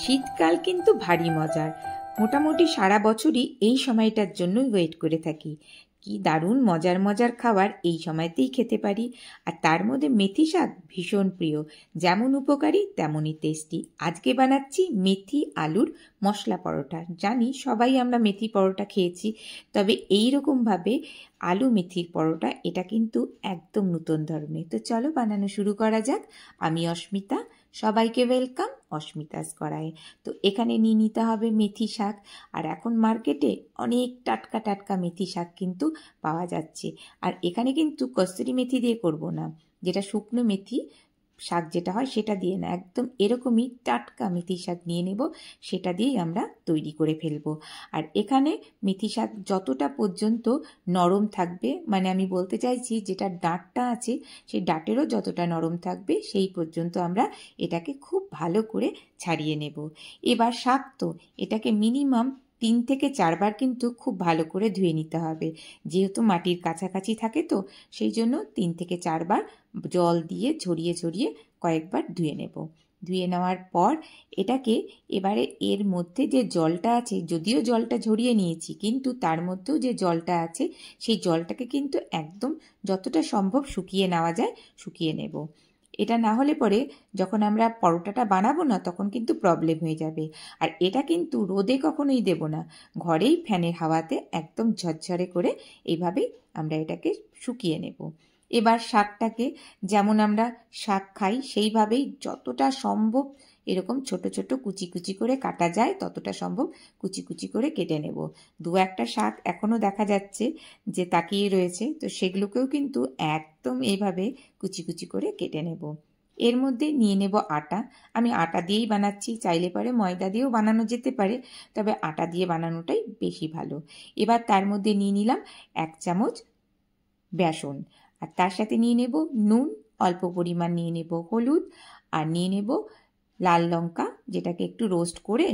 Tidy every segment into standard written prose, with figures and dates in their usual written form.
শীতকাল কিন্তু ভারী মজার। মোটামুটি সারা বছরই এই সময়টার জন্যই ওয়েট করে থাকি। কি দারুণ মজার মজার খাবার এই সময়তেই খেতে পারি। আর তার মধ্যে মেথি শাক ভীষণ প্রিয়, যেমন উপকারী তেমনই টেস্টি। আজকে বানাচ্ছি মেথি আলুর মশলা পরোটা। জানি সবাই আমরা মেথি পরোটা খেয়েছি, তবে এই রকমভাবে আলু মেথির পরোটা এটা কিন্তু একদম নতুন ধরনের। তো চলো বানানো শুরু করা যাক। আমি অস্মিতা, সবাইকে ওয়েলকাম অস্মিতাস করায়। তো এখানে নিয়ে নিতে হবে মেথি শাক। আর এখন মার্কেটে অনেক টাটকা টাটকা মেথি শাক কিন্তু পাওয়া যাচ্ছে। আর এখানে কিন্তু কস্তুরি মেথি দিয়ে করব না, যেটা শুকনো মেথি শাক যেটা হয় সেটা দিয়ে না, একদম এরকমই টাটকা মেথি শাক নিয়ে নেব, সেটা দিয়েই আমরা তৈরি করে ফেলবো। আর এখানে মেথি শাক যতটা পর্যন্ত নরম থাকবে, মানে আমি বলতে চাইছি যেটা ডাঁটটা আছে সেই ডাঁটেরও যতটা নরম থাকবে সেই পর্যন্ত আমরা এটাকে খুব ভালো করে ছাড়িয়ে নেব। এবার শাক তো এটাকে মিনিমাম 3 থেকে 4 বার কিন্তু খুব ভালো করে ধুয়ে নিতে হবে, যেহেতু মাটির কাছাকাছি থাকে, তো সেই জন্য 3 থেকে 4 বার জল দিয়ে ঝরিয়ে ঝরিয়ে কয়েকবার ধুয়ে নেব। ধুয়ে নেওয়ার পর এটাকে এবারে এর মধ্যে যে জলটা আছে, যদিও জলটা ঝরিয়ে নিয়েছি, কিন্তু তার মধ্যেও যে জলটা আছে সেই জলটাকে কিন্তু একদম যতটা সম্ভব শুকিয়ে নেওয়া যায় শুকিয়ে নেব। এটা না হলে পরে যখন আমরা পরোটাটা বানাবো না, তখন কিন্তু প্রবলেম হয়ে যাবে। আর এটা কিন্তু রোদে কখনোই দেব না, ঘরেই ফ্যানের হাওয়াতে একদম ঝরঝরে করে এইভাবেই আমরা এটাকে শুকিয়ে নেব। এবার শাকটাকে যেমন আমরা শাক খাই সেইভাবেই যতটা সম্ভব এরকম ছোট ছোট কুচি কুচি করে কাটা যায় ততটা সম্ভব কুচি কুচি করে কেটে নেব। দু একটা শাক এখনও দেখা যাচ্ছে যে তাকিয়ে রয়েছে, তো সেগুলোকেও কিন্তু একদম এইভাবে কুচি কুচি করে কেটে নেব। এর মধ্যে নিয়ে নেব আটা। আমি আটা দিয়েই বানাচ্ছি, চাইলে পরে ময়দা দিয়েও বানানো যেতে পারে, তবে আটা দিয়ে বানানোটাই বেশি ভালো। এবার তার মধ্যে নিয়ে নিলাম 1 চামচ বেসন, আর তার সাথে নিয়ে নেব নুন, অল্প পরিমাণ নিয়ে নেব হলুদ, আর নিয়ে নেব লাল লঙ্কা, যেটাকে একটু রোস্ট করে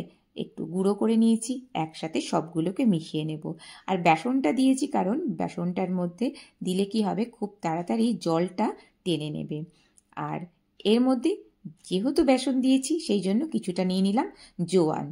একটু গুঁড়ো করে নিয়েছি। একসাথে সবগুলোকে মিশিয়ে নেব। আর বেসনটা দিয়েছি কারণ বেসনটার মধ্যে দিলে কি হবে, খুব তাড়াতাড়ি জলটা টেনে নেবে। আর এর মধ্যে যেহেতু বেসন দিয়েছি সেই জন্য কিছুটা নিয়ে নিলাম জোয়ান।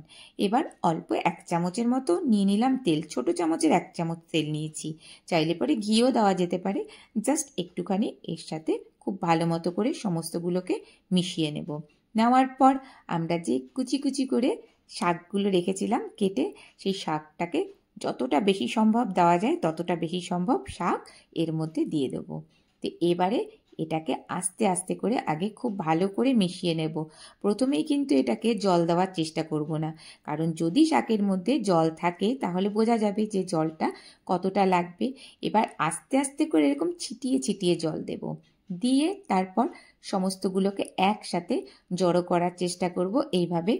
এবার অল্প 1 চামচের মতো নিয়ে নিলাম তেল, ছোট চামচের 1 চামচ তেল নিয়েছি, চাইলে পরে ঘিও দেওয়া যেতে পারে। জাস্ট একটুখানি এর সাথে খুব ভালো মতো করে সমস্তগুলোকে মিশিয়ে নেব। নেওয়ার পর আমরা যে কুচি কুচি করে শাকগুলো রেখেছিলাম কেটে, সেই শাকটাকে যতটা বেশি সম্ভব দেওয়া যায় ততটা বেশি সম্ভব শাক এর মধ্যে দিয়ে দেবো। তো এবারে এটাকে আস্তে আস্তে করে আগে খুব ভালো করে মিশিয়ে নেব। প্রথমেই কিন্তু এটাকে জল দেওয়ার চেষ্টা করব না, কারণ যদি শাকের মধ্যে জল থাকে তাহলে বোঝা যাবে যে জলটা কতটা লাগবে। এবার আস্তে আস্তে করে এরকম ছিটিয়ে ছিটিয়ে জল দেব, দিয়ে তারপর সমস্তগুলোকে একসাথে জড়ো করার চেষ্টা করব এইভাবে।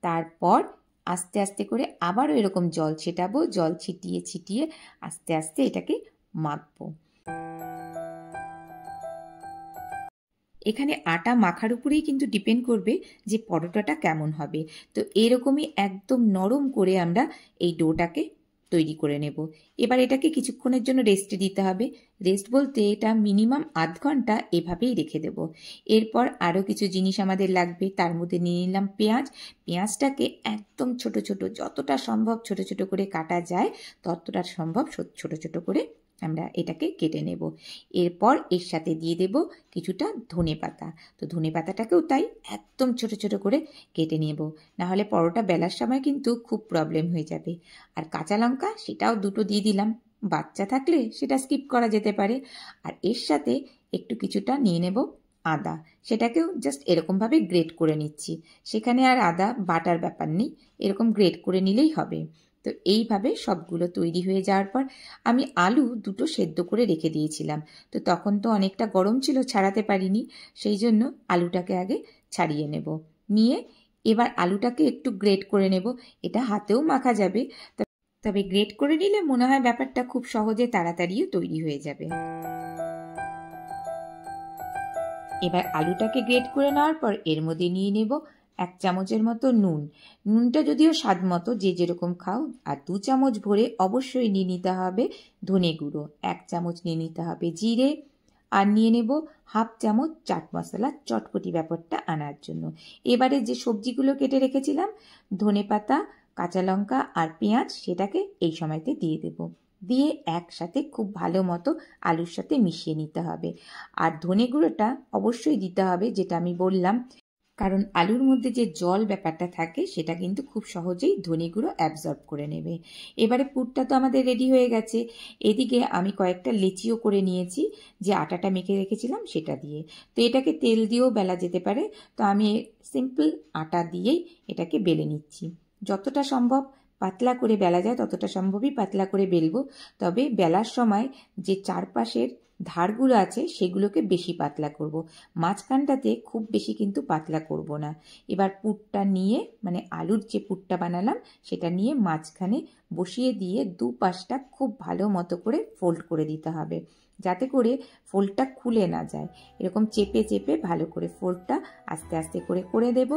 তারপর আস্তে আস্তে করে আবারও এরকম জল ছেটাবো, জল ছিটিয়ে ছিটিয়ে আস্তে আস্তে এটাকে মাখবো। এখানে আটা মাখার উপরেই কিন্তু ডিপেন্ড করবে যে পরোটাটা কেমন হবে। তো এরকমই একদম নরম করে আমরা এই ডোটাকে তৈরি করে নেব। এবার এটাকে কিছুক্ষণের জন্য রেস্টে দিতে হবে। রেস্ট বলতে এটা মিনিমাম আধ ঘন্টা এভাবেই রেখে দেব। এরপর আরও কিছু জিনিস আমাদের লাগবে। তার মধ্যে নিয়ে নিলাম পেঁয়াজ। পেঁয়াজটাকে একদম ছোট ছোট, যতটা সম্ভব ছোট ছোট করে কাটা যায় ততটা সম্ভব ছোট ছোট করে আমরা এটাকে কেটে নেব। এরপর এর সাথে দিয়ে দেব কিছুটা ধনেপাতা। তো ধনেপাতাটাকেও তাই একদম ছোট ছোট করে কেটে নেব, নাহলে পরোটা বেলার সময় কিন্তু খুব প্রবলেম হয়ে যাবে। আর কাঁচা লঙ্কা সেটাও 2টো দিয়ে দিলাম, বাচ্চা থাকলে সেটা স্কিপ করা যেতে পারে। আর এর সাথে একটু কিছুটা নিয়ে নেব আদা, সেটাকেও জাস্ট এরকমভাবে গ্রেট করে নিচ্ছি। সেখানে আর আদা বাটার ব্যাপার নেই, এরকম গ্রেট করে নিলেই হবে। তো এইভাবে সবগুলো তৈরি হয়ে যাওয়ার পর আমি আলু 2টো সেদ্ধ করে রেখে দিয়েছিলাম। তো তখন তো অনেকটা গরম ছিল, ছাড়াতে পারিনি, সেই জন্য আলুটাকে আগে ছাড়িয়ে নেব। নিয়ে এবার আলুটাকে একটু গ্রেট করে নেব। এটা হাতেও মাখা যাবে, তবে গ্রেট করে নিলে মনে হয় ব্যাপারটা খুব সহজে তাড়াতাড়িও তৈরি হয়ে যাবে। এবার আলুটাকে গ্রেট করে নেওয়ার পর এর মধ্যে নিয়ে নেব 1 চামচের মতো নুন। নুনটা যদিও স্বাদ মতো, যে যেরকম খাও। আর 2 চামচ ভরে অবশ্যই নিয়ে নিতে হবে ধনে গুঁড়ো, 1 চামচ নিয়ে নিতে হবে জিরে, আর নিয়ে নেব হাফ চামচ চাট মশলা, চটপটি ব্যাপারটা আনার জন্য। এবারে যে সবজিগুলো কেটে রেখেছিলাম, ধনেপাতা, কাঁচা লঙ্কা আর পেঁয়াজ, সেটাকে এই সময়তে দিয়ে দেব। দিয়ে একসাথে খুব ভালো মতো আলুর সাথে মিশিয়ে নিতে হবে। আর ধনে গুঁড়োটা অবশ্যই দিতে হবে, যেটা আমি বললাম, কারণ আলুর মধ্যে যে জল ব্যাপারটা থাকে সেটা কিন্তু খুব সহজেই ধনে গুঁড়ো অ্যাবজর্ব করে নেবে। এবারে পুরটা তো আমাদের রেডি হয়ে গেছে। এদিকে আমি কয়েকটা লেচিও করে নিয়েছি, যে আটাটা মেখে রেখেছিলাম সেটা দিয়ে। তো এটাকে তেল দিয়েও বেলা যেতে পারে, তো আমি সিম্পল আটা দিয়েই এটাকে বেলে নিচ্ছি। যতটা সম্ভব পাতলা করে বেলা যায় ততটা সম্ভবই পাতলা করে বেলবো। তবে বেলার সময় যে চারপাশের ধারগুলো আছে সেগুলোকে বেশি পাতলা করব, মাঝখানটাতে খুব বেশি কিন্তু পাতলা করব না। এবার পুরটা নিয়ে, মানে আলুর যে পুরটা বানালাম সেটা নিয়ে মাঝখানে বসিয়ে দিয়ে দুপাশটা খুব ভালো মতো করে ফোল্ড করে দিতে হবে, যাতে করে ফোল্ডটা খুলে না যায়। এরকম চেপে চেপে ভালো করে ফোল্ডটা আস্তে আস্তে করে করে দেব।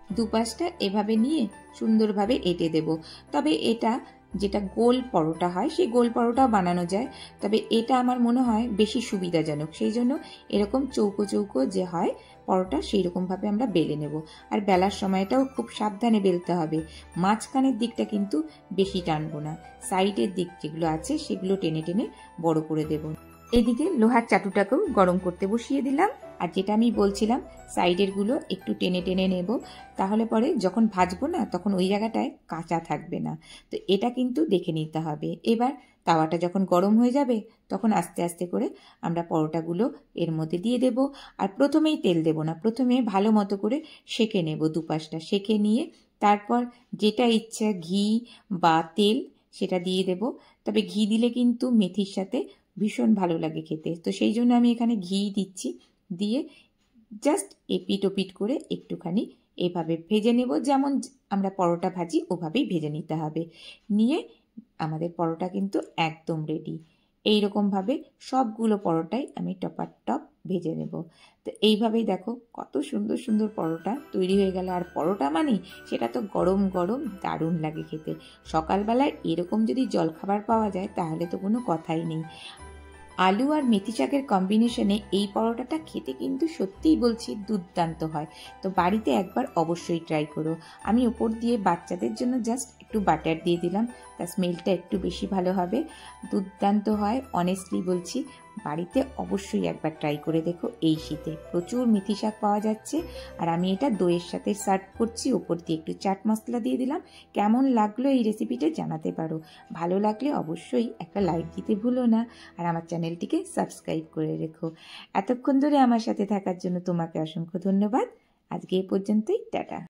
দুপাশটা এভাবে নিয়ে সুন্দরভাবে এঁটে দেব। তবে এটা যেটা গোল পরোটা হয় সেই গোল পরোটাও বানানো যায়, তবে এটা আমার মনে হয় বেশি সুবিধাজনক, সেই জন্য এরকম চৌকো চৌকো যে হয় পরোটা সেই রকমভাবে আমরা বেলে নেব। আর বেলার সময়টাও খুব সাবধানে বেলতে হবে, মাঝখানের দিকটা কিন্তু বেশি টানবো না, সাইডের দিক যেগুলো আছে সেগুলো টেনে টেনে বড় করে দেব। এদিকে লোহার চাটুটাকেও গরম করতে বসিয়ে দিলাম। আর যেটা আমি বলছিলাম, সাইডের গুলো একটু টেনে টেনে নেব, তাহলে পরে যখন ভাজবো না তখন ওই জায়গাটায় কাঁচা থাকবে না। তো এটা কিন্তু দেখে নিতে হবে। এবার তাওয়াটা যখন গরম হয়ে যাবে তখন আস্তে আস্তে করে আমরা পরোটাগুলো এর মধ্যে দিয়ে দেব। আর প্রথমেই তেল দেব না, প্রথমে ভালো মতো করে সেঁকে নেব, দুপাশটা সেঁকে নিয়ে তারপর যেটা ইচ্ছা ঘি বা তেল সেটা দিয়ে দেব। তবে ঘি দিলে কিন্তু মেথির সাথে ভীষণ ভালো লাগে খেতে, তো সেই জন্য আমি এখানে ঘি দিচ্ছি। দিয়ে জাস্ট এপিট ওপিট করে একটুখানি এভাবে ভেজে নেব, যেমন আমরা পরোটা ভাজি ওভাবেই ভেজে নিতে হবে। নিয়ে আমাদের পরোটা কিন্তু একদম রেডি। এইরকমভাবে সবগুলো পরোটাই আমি টপার টপ ভেজে নেব। তো এইভাবেই দেখো কত সুন্দর সুন্দর পরোটা তৈরি হয়ে গেল। আর পরোটা মানে সেটা তো গরম গরম দারুণ লাগে খেতে। সকালবেলায় এরকম যদি জলখাবার পাওয়া যায় তাহলে তো কোনো কথাই নেই। আলু আর মেথি শাকের কম্বিনেশনে এই পরোটাটা খেতে কিন্তু সত্যিই বলছি দুর্দান্ত হয়। তো বাড়িতে একবার অবশ্যই ট্রাই করো। আমি উপর দিয়ে বাচ্চাদের জন্য জাস্ট একটু বাটার দিয়ে দিলাম, তার স্মেলটা একটু বেশি ভালো হবে। দুর্দান্ত হয়, অনেস্টলি বলছি। বাড়িতে অবশ্যই একবার ট্রাই করে দেখো। এই শীতে প্রচুর মেথি শাক পাওয়া যাচ্ছে, আর আমি এটা দইয়ের সাথে সার্ভ করছি। ওপর দিয়ে একটু চাট মশলা দিয়ে দিলাম। কেমন লাগলো এই রেসিপিটা জানাতে পারো। ভালো লাগলে অবশ্যই একটা লাইক দিতে ভুলো না, আর আমার চ্যানেলটিকে সাবস্ক্রাইব করে রেখো। এতক্ষণ ধরে আমার সাথে থাকার জন্য তোমাকে অসংখ্য ধন্যবাদ। আজকে এ পর্যন্তই, টাটা।